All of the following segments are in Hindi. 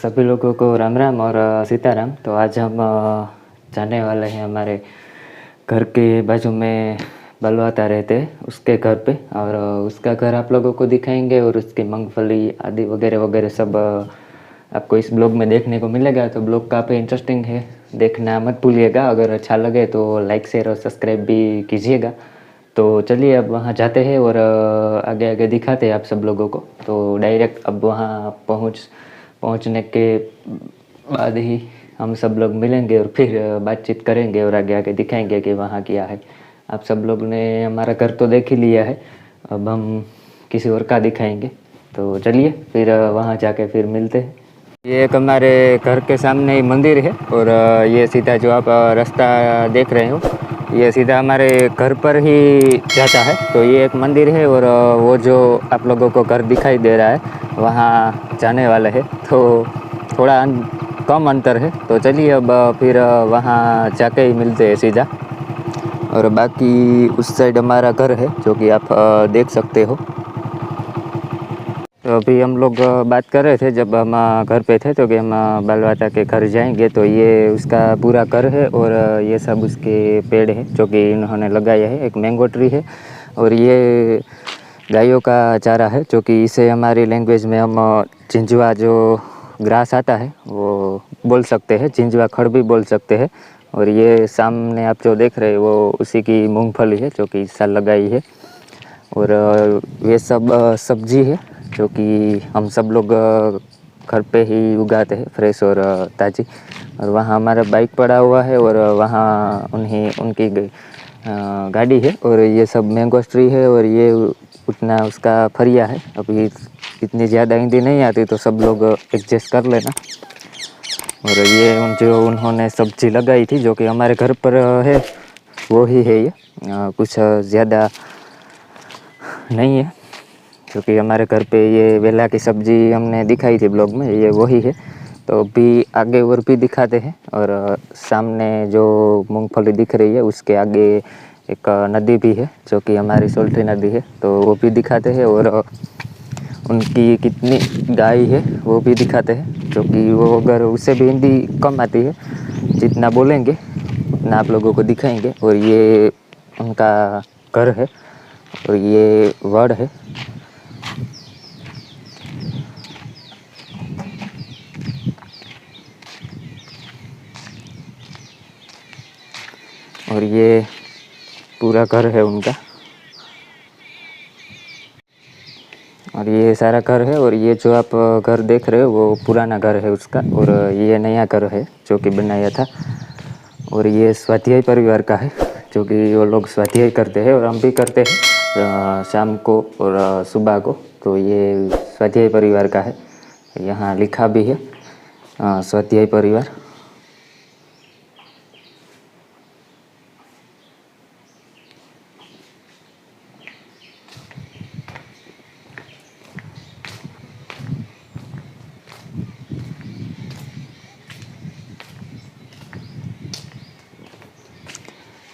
सभी लोगों को राम राम और सीताराम। तो आज हम जाने वाले हैं हमारे घर के बाजू में बलवाता रहते हैं उसके घर पे, और उसका घर आप लोगों को दिखाएंगे और उसकी मूंगफली आदि वगैरह वगैरह सब आपको इस ब्लॉग में देखने को मिलेगा। तो ब्लॉग काफ़ी इंटरेस्टिंग है, देखना मत भूलिएगा। अगर अच्छा लगे तो लाइक शेयर और सब्सक्राइब भी कीजिएगा। तो चलिए अब वहाँ जाते हैं और आगे आगे दिखाते हैं आप सब लोगों को। तो डायरेक्ट अब वहाँ पहुँचने के बाद ही हम सब लोग मिलेंगे और फिर बातचीत करेंगे और आगे आगे दिखाएंगे कि वहाँ क्या है। आप सब लोग ने हमारा घर तो देख ही लिया है, अब हम किसी और का दिखाएंगे। तो चलिए फिर वहाँ जाके फिर मिलते हैं। ये एक हमारे घर के सामने ही मंदिर है और ये सीधा जो आप रास्ता देख रहे हो ये सीधा हमारे घर पर ही जाता है। तो ये एक मंदिर है और वो जो आप लोगों को घर दिखाई दे रहा है वहाँ जाने वाले है। तो थोड़ा कम अंतर है। तो चलिए अब फिर वहाँ जाके ही मिलते हैं सीधा। और बाकी उस साइड हमारा घर है जो कि आप देख सकते हो। तो अभी हम लोग बात कर रहे थे जब हम घर पे थे तो कि हम बालवाता के घर जाएंगे। तो ये उसका पूरा घर है और ये सब उसके पेड़ है जो कि इन्होंने लगाया है। एक मैंगो ट्री है और ये गायों का चारा है जो कि इसे हमारी लैंग्वेज में हम झिंझुआ जो ग्रास आता है वो बोल सकते हैं, झिंझुआ खड़ भी बोल सकते हैं। और ये सामने आप जो देख रहे हो वो उसी की मूंगफली है जो कि इस साल लगाई है। और ये सब सब्जी है जो कि हम सब लोग घर पे ही उगाते हैं, फ्रेश और ताज़ी। और वहाँ हमारा बाइक पड़ा हुआ है और वहाँ उनकी गाड़ी है। और ये सब मैंगो ट्री है और ये उतना उसका फरिया है। अभी इतनी ज़्यादा हिंदी नहीं आती तो सब लोग एडजस्ट कर लेना। और ये जो उन्होंने सब्जी लगाई थी जो कि हमारे घर पर है वो ही है। ये कुछ ज़्यादा नहीं है क्योंकि हमारे घर पे ये वेला की सब्ज़ी हमने दिखाई थी ब्लॉग में, ये वही है। तो अभी आगे और भी दिखाते हैं। और सामने जो मूंगफली दिख रही है उसके आगे एक नदी भी है जो कि हमारी सोल्टी नदी है, तो वो भी दिखाते हैं। और उनकी कितनी गाय है वो भी दिखाते हैं जो कि वो अगर उससे भी हिंदी कम आती है, जितना बोलेंगे उतना आप लोगों को दिखाएंगे। और ये उनका घर है और ये वड़ है। और ये पूरा घर है उनका और ये सारा घर है। और ये जो आप घर देख रहे हो वो पुराना घर है उसका, और ये नया घर है जो कि बनाया था। और ये स्वाध्याय परिवार का है जो कि वो लोग स्वाध्याय करते हैं और हम भी करते हैं शाम को और सुबह को। तो ये स्वाध्याय परिवार का है, यहाँ लिखा भी है स्वाध्याय परिवार।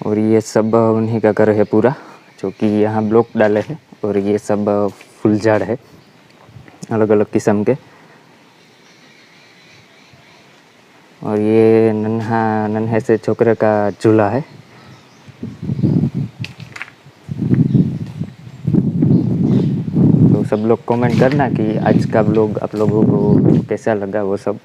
और ये सब उन्हीं का घर है पूरा जो कि यहाँ ब्लॉक डाले हैं। और ये सब फूल झाड़ है अलग अलग किस्म के। और ये नन्हे से छोकरे का झूला है। तो सब लोग कमेंट करना कि आज का ब्लॉग आप लोगों को कैसा लगा वो सब।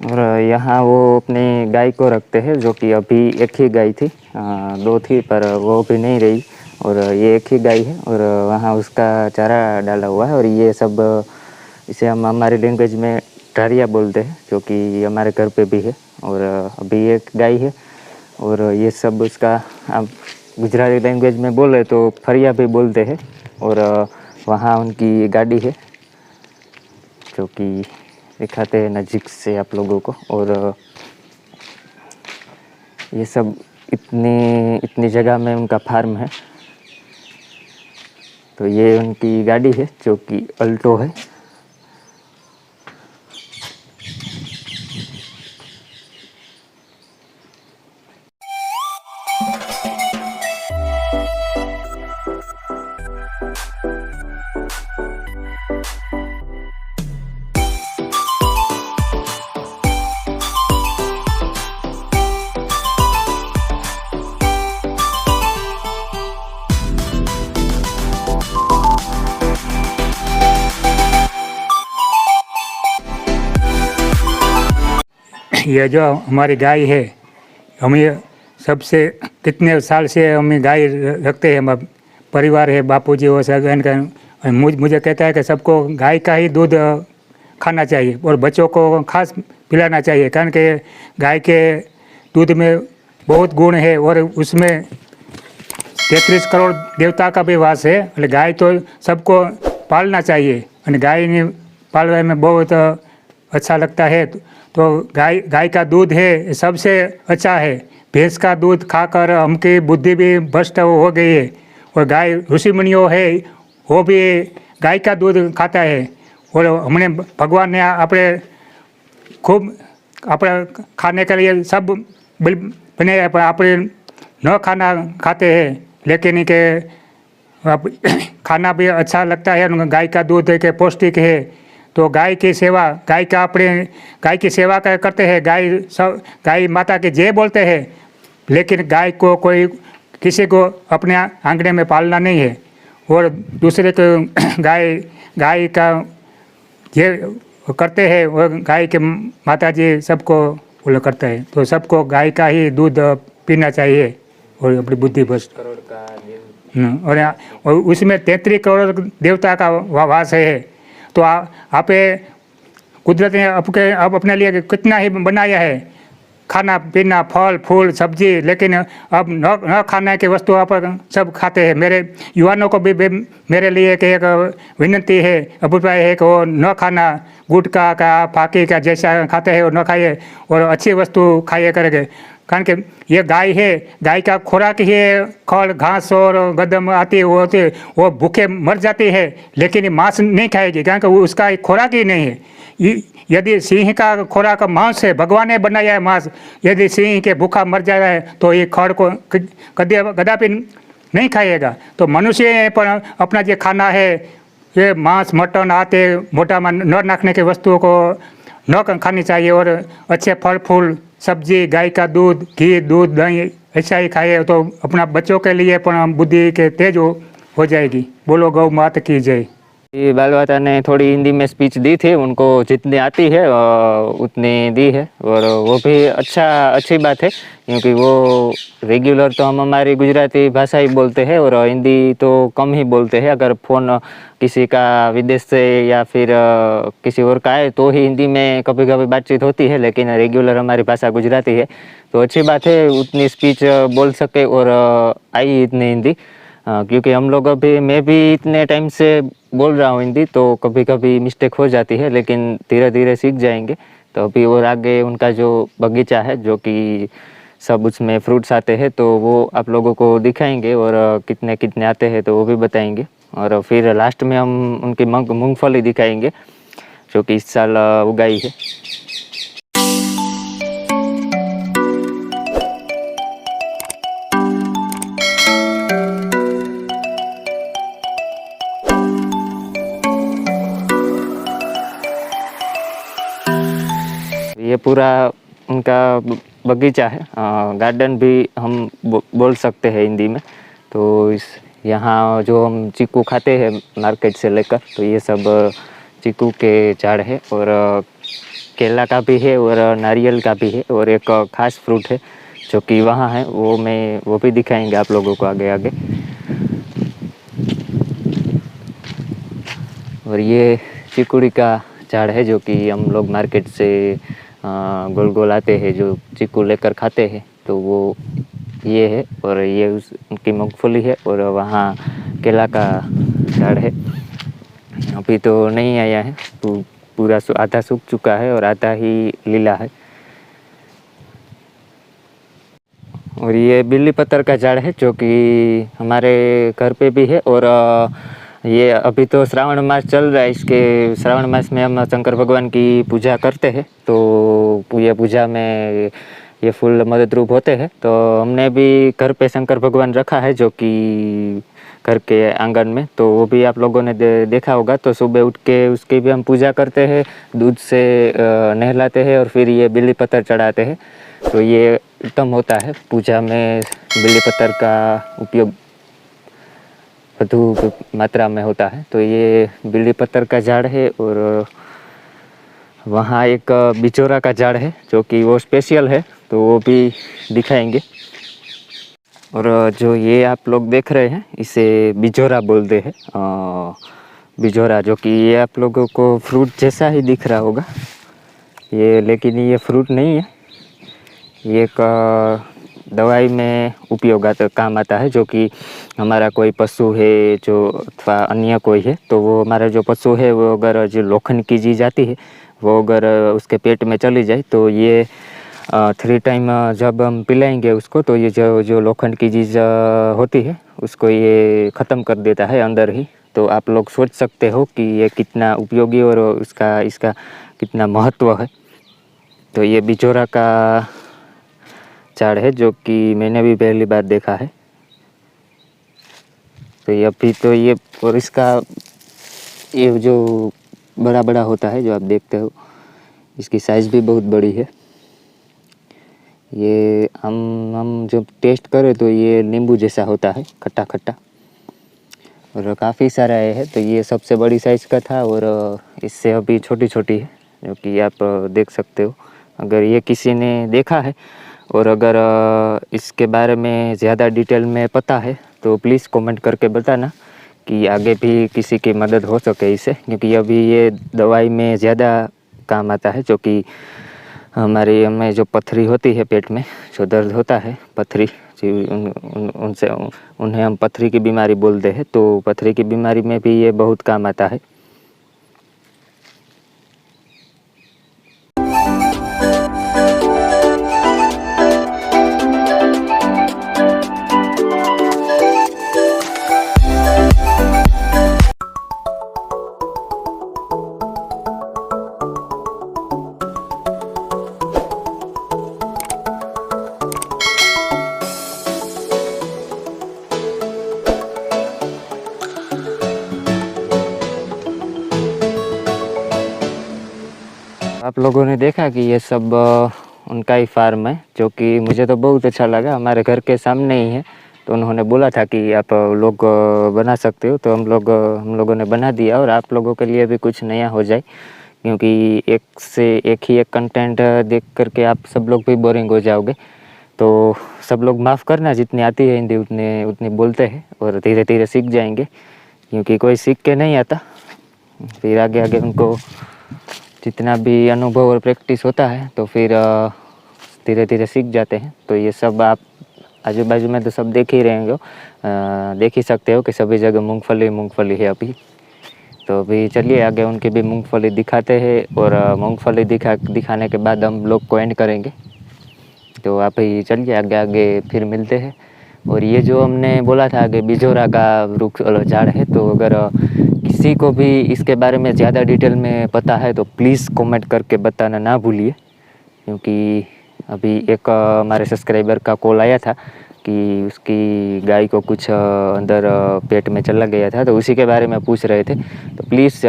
और यहाँ वो अपनी गाय को रखते हैं जो कि अभी एक ही गाय थी, दो थी पर वो भी नहीं रही। और ये एक ही गाय है और वहाँ उसका चारा डाला हुआ है। और ये सब इसे हम हमारी लैंग्वेज में ढारिया बोलते हैं, जो कि हमारे घर पे भी है। और अभी एक गाय है, और ये सब उसका आप गुजराती लैंग्वेज में बोले तो फरिया भी बोलते हैं। और वहाँ उनकी गाड़ी है, जो कि दिखाते हैं नज़दीक से आप लोगों को। और ये सब इतनी जगह में उनका फार्म है। तो ये उनकी गाड़ी है, जो कि अल्टो है। ये जो हमारी गाय है, हम ये सबसे कितने साल से हम ये गाय रखते हैं। हमारा परिवार है, बापूजी हो सगन का। मुझे कहता है कि सबको गाय का ही दूध खाना चाहिए और बच्चों को खास पिलाना चाहिए, कारण कि गाय के दूध में बहुत गुण है और उसमें 33 करोड़ देवता का भी वास है। એટલે गाय तो सबको पालना चाहिए और गाय ने पालने में बहुत अच्छा लगता है। तो गाय का दूध है सबसे अच्छा है। भैंस का दूध खाकर हमकी बुद्धि भी भ्रष्ट हो गई है। और गाय ऋषि मुनियों है, वो भी गाय का दूध खाता है। और हमने भगवान ने अपने खूब अपने खाने के लिए सब बने, अपने न खाना खाते हैं, लेकिन के खाना भी अच्छा लगता है। गाय का दूध है कि पौष्टिक है। तो गाय की सेवा, गाय की सेवा करते हैं। गाय माता के जय बोलते हैं, लेकिन गाय को कोई किसी को अपने आंगने में पालना नहीं है। और दूसरे को गाय का ये करते हैं, और गाय के माता जी सबको वो करते हैं। तो सबको गाय का ही दूध पीना चाहिए और अपनी बुद्धि भ्रष्ट। और उसमें 33 करोड़ देवता का वास है। तो आप कुदरत ने अब अपने लिए कितना ही बनाया है, खाना पीना, फल फूल सब्जी, लेकिन अब न खाने की वस्तु आप सब खाते हैं। मेरे युवानों को भी मेरे लिए एक विनती है, अभिप्राय है कि वो न खाना, गुटखा का फाकी का जैसा खाते हैं वो न खाइए और अच्छी वस्तु खाइए करेंगे। कारण कि ये गाय है, गाय का खुराक ही खल घास और गदम आती है, वो भूखे मर जाती है, लेकिन मांस नहीं खाएगी, कारण कि उसका खुराक ही नहीं है। यदि सिंह का खुराक मांस है, भगवान ने बनाया है मांस, यदि सिंह के भूखा मर जा रहा है तो ये खड़ को कदापि नहीं खाएगा। तो मनुष्य पर अपना जो खाना है, ये मांस मटन आते मोटा में न नाखने की वस्तुओं को न खानी चाहिए। और अच्छे फल फूल सब्जी, गाय का दूध, घी, दूध, दही ऐसा ही खाए तो अपना बच्चों के लिए पण बुद्धि के तेज हो जाएगी। बोलो गौ माता की जय। ये बाल माता ने थोड़ी हिंदी में स्पीच दी थी, उनको जितनी आती है उतनी दी है। और वो भी अच्छी बात है, क्योंकि वो रेगुलर तो हम हमारी गुजराती भाषा ही बोलते हैं और हिंदी तो कम ही बोलते हैं। अगर फ़ोन किसी का विदेश से या फिर किसी और का है तो ही हिंदी में कभी कभी बातचीत होती है, लेकिन रेगुलर हमारी भाषा गुजराती है। तो अच्छी बात है, उतनी स्पीच बोल सके और आई इतनी हिंदी। क्योंकि हम लोग मैं भी इतने टाइम से बोल रहा हूँ हिंदी, तो कभी कभी मिस्टेक हो जाती है, लेकिन धीरे धीरे सीख जाएंगे। तो अभी और आगे उनका जो बगीचा है, जो कि सब उसमें फ्रूट्स आते हैं, तो वो आप लोगों को दिखाएंगे और कितने कितने आते हैं तो वो भी बताएंगे। और फिर लास्ट में हम उनकी मूंगफली दिखाएंगे, जो कि इस साल उगाई है। ये पूरा उनका बगीचा है, गार्डन भी हम बोल सकते हैं हिंदी में। तो यहाँ जो हम चीकू खाते हैं मार्केट से लेकर, तो ये सब चीकू के झाड़ है और केला का भी है और नारियल का भी है। और एक खास फ्रूट है जो कि वहाँ है, वो भी दिखाएंगे आप लोगों को आगे आगे। और ये चिकुड़ी का झाड़ है जो कि हम लोग मार्केट से गोल गोल आते हैं जो चीकू लेकर खाते हैं, तो वो ये है। और ये उनकी मूंगफली है। और वहाँ केला का झाड़ है, अभी तो नहीं आया है, पूरा आधा सूख चुका है और आधा ही लीला है। और ये बिल्ली पत्तर का झाड़ है जो कि हमारे घर पे भी है। और ये अभी तो श्रावण मास चल रहा है, इसके श्रावण मास में हम शंकर भगवान की पूजा करते हैं, तो ये पूजा में ये फूल मदद रूप होते हैं। तो हमने भी घर पे शंकर भगवान रखा है जो कि घर के आंगन में, तो वो भी आप लोगों ने देखा होगा। तो सुबह उठ के उसकी भी हम पूजा करते हैं, दूध से नहलाते हैं और फिर ये बिल्ली पत्तर चढ़ाते हैं। तो ये उत्तम होता है, पूजा में बिल्ली पत्तर का उपयोग વધુ मात्रा में होता है। तो ये बिल्ली पत्तर का झाड़ है। और वहाँ एक बिचौरा का झाड़ है जो कि वो स्पेशल है, तो वो भी दिखाएंगे। और जो ये आप लोग देख रहे हैं इसे बिजोरा बोलते हैं, बिजोरा, जो कि ये आप लोगों को फ्रूट जैसा ही दिख रहा होगा ये, लेकिन ये फ्रूट नहीं है। ये एक दवाई में उपयोग काम आता है, जो कि हमारा कोई पशु है जो अथवा अन्य कोई है, तो वो हमारा जो पशु है वो अगर जो लोखंड की चीज़ आती है वो अगर उसके पेट में चली जाए, तो ये 3 टाइम जब हम पिलाएंगे उसको, तो ये जो लोखंड की चीज़ होती है उसको ये ख़त्म कर देता है अंदर ही। तो आप लोग सोच सकते हो कि ये कितना उपयोगी और इसका कितना महत्व है। तो ये बिचौरा का झाड़ है जो कि मैंने भी पहली बार देखा है। तो ये अभी तो ये, और इसका ये जो बड़ा बड़ा होता है जो आप देखते हो, इसकी साइज़ भी बहुत बड़ी है। ये हम जब टेस्ट करें तो ये नींबू जैसा होता है, खट्टा खट्टा, और काफ़ी सारा ये है। तो ये सबसे बड़ी साइज़ का था और इससे अभी छोटी छोटी है, जो कि आप देख सकते हो। अगर ये किसी ने देखा है और अगर इसके बारे में ज़्यादा डिटेल में पता है तो प्लीज़ कमेंट करके बताना कि आगे भी किसी की मदद हो सके इससे, क्योंकि अभी ये दवाई में ज़्यादा काम आता है। जो कि हमें जो पथरी होती है पेट में, जो दर्द होता है पथरी, उनसे उन्हें हम पथरी की बीमारी बोलते हैं, तो पथरी की बीमारी में भी ये बहुत काम आता है। आप लोगों ने देखा कि ये सब उनका ही फार्म है, जो कि मुझे तो बहुत अच्छा लगा। हमारे घर के सामने ही है, तो उन्होंने बोला था कि आप लोग बना सकते हो, तो हम लोगों ने बना दिया। और आप लोगों के लिए भी कुछ नया हो जाए, क्योंकि एक से एक ही एक कंटेंट देख करके आप सब लोग भी बोरिंग हो जाओगे। तो सब लोग माफ़ करना, जितनी आती है हिंदी उतनी बोलते हैं और धीरे धीरे सीख जाएंगे, क्योंकि कोई सीख के नहीं आता, फिर आगे आगे उनको जितना भी अनुभव और प्रैक्टिस होता है तो फिर धीरे धीरे सीख जाते हैं। तो ये सब आप आजू बाजू में तो सब देख ही रहे हो, देख ही सकते हो कि सभी जगह मूंगफली है अभी। तो अभी चलिए आगे उनकी भी मूंगफली दिखाते हैं, और मूंगफली दिखाने के बाद हम लोग को एंड करेंगे। तो आप ही चलिए आगे फिर मिलते हैं। और ये जो हमने बोला था आगे बिजोरा का वृक्ष झाड़ है, तो अगर किसी को भी इसके बारे में ज़्यादा डिटेल में पता है तो प्लीज़ कमेंट करके बताना ना भूलिए, क्योंकि अभी एक हमारे सब्सक्राइबर का कॉल आया था कि उसकी गाय को कुछ अंदर पेट में चला गया था, तो उसी के बारे में पूछ रहे थे। तो प्लीज़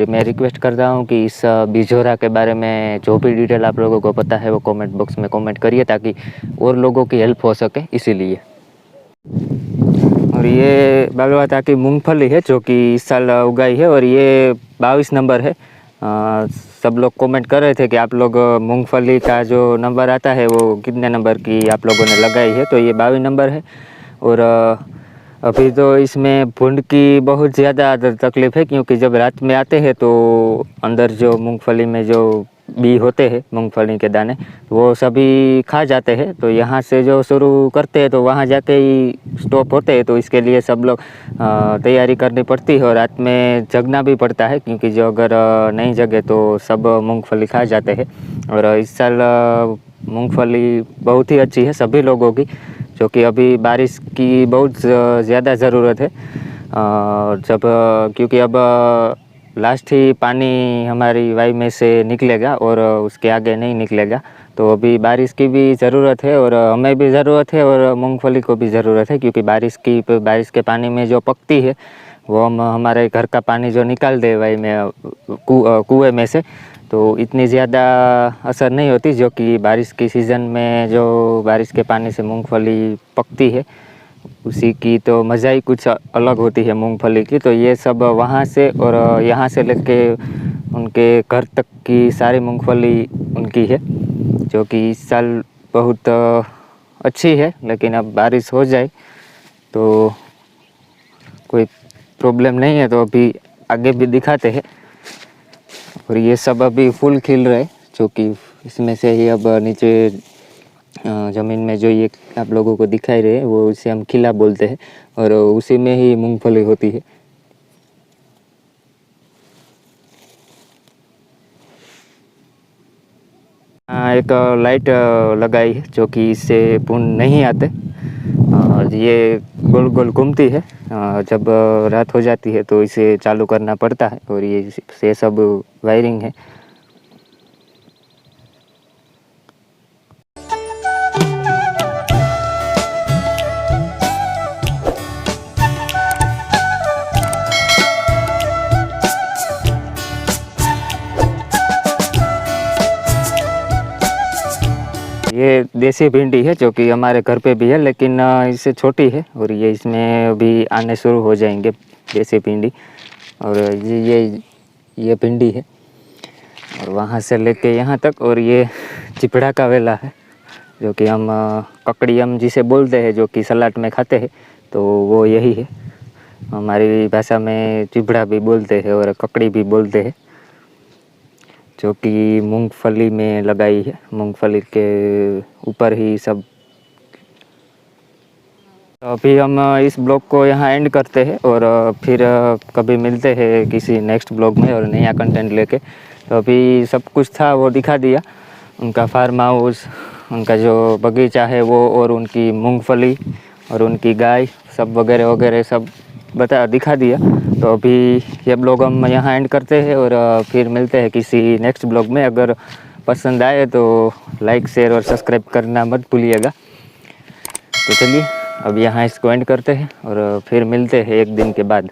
मैं रिक्वेस्ट करता हूँ कि इस बिजोरा के बारे में जो भी डिटेल आप लोगों को पता है वो कमेंट बॉक्स में कमेंट करिए, ताकि और लोगों की हेल्प हो सके, इसीलिए। और ये बालवाता की मूंगफली है जो कि इस साल उगाई है, और ये 22 नंबर है। सब लोग कमेंट कर रहे थे कि आप लोग मूंगफली का जो नंबर आता है वो कितने नंबर की आप लोगों ने लगाई है, तो ये 22 नंबर है। और अभी तो इसमें भूंड की बहुत ज़्यादा तकलीफ़ है, क्योंकि जब रात में आते हैं तो अंदर जो मूंगफली में जो बी होते हैं, मूंगफली के दाने, वो सभी खा जाते हैं। तो यहाँ से जो शुरू करते हैं तो वहाँ जाके ही स्टॉप होते हैं। तो इसके लिए सब लोग तैयारी करनी पड़ती है और रात में जगना भी पड़ता है, क्योंकि जो अगर नहीं जगे तो सब मूंगफली खा जाते हैं। और इस साल मूंगफली बहुत ही अच्छी है सभी लोगों की, जो कि अभी बारिश की बहुत ज़्यादा ज़रूरत है। जब क्योंकि अब लास्ट ही पानी हमारी वाई में से निकलेगा और उसके आगे नहीं निकलेगा, तो अभी बारिश की भी ज़रूरत है और हमें भी ज़रूरत है और मूंगफली को भी ज़रूरत है, क्योंकि बारिश के पानी में जो पकती है वो हम हमारे घर का पानी जो निकाल दे वाई में कुएँ में से, तो इतनी ज़्यादा असर नहीं होती, जो कि बारिश की सीज़न में जो बारिश के पानी से मूंगफली पकती है उसी की तो मज़ा ही कुछ अलग होती है मूंगफली की। तो ये सब वहाँ से और यहाँ से लेके उनके घर तक की सारी मूंगफली उनकी है, जो कि इस साल बहुत अच्छी है। लेकिन अब बारिश हो जाए तो कोई प्रॉब्लम नहीं है, तो अभी आगे भी दिखाते हैं। और ये सब अभी फूल खिल रहे, जो कि इसमें से ही अब नीचे ज़मीन में जो ये आप लोगों को दिखाई रहे वो उसे हम खिला बोलते हैं और उसी में ही मूंगफली होती है। एक लाइट लगाई है, जो कि इससे पुन नहीं आते। ये गोल गोल घूमती है, जब रात हो जाती है तो इसे चालू करना पड़ता है और ये सब वायरिंग है। ये देसी भिंडी है, जो कि हमारे घर पे भी है, लेकिन इससे छोटी है और ये इसमें अभी आने शुरू हो जाएंगे देसी भिंडी। और ये भिंडी है और वहाँ से लेके यहाँ तक। और ये चिपड़ा का वेला है, जो कि हम ककड़ी हम जिसे बोलते हैं, जो कि सलाद में खाते हैं, तो वो यही है। हमारी भाषा में चिपड़ा भी बोलते हैं और ककड़ी भी बोलते हैं, जो कि मूंगफली में लगाई है। मूंगफली के ऊपर ही सब। अभी हम इस ब्लॉग को यहाँ एंड करते हैं और फिर कभी मिलते हैं किसी नेक्स्ट ब्लॉग में और नया कंटेंट लेके। तो अभी सब कुछ था वो दिखा दिया, उनका फार्म हाउस, उनका जो बगीचा है वो, और उनकी मूंगफली और उनकी गाय सब वगैरह वगैरह सब दिखा दिया। तो अभी ये ब्लॉग हम यहाँ एंड करते हैं और फिर मिलते हैं किसी नेक्स्ट ब्लॉग में। अगर पसंद आए तो लाइक शेयर और सब्सक्राइब करना मत भूलिएगा। तो चलिए अब यहाँ इसको एंड करते हैं और फिर मिलते हैं एक दिन के बाद।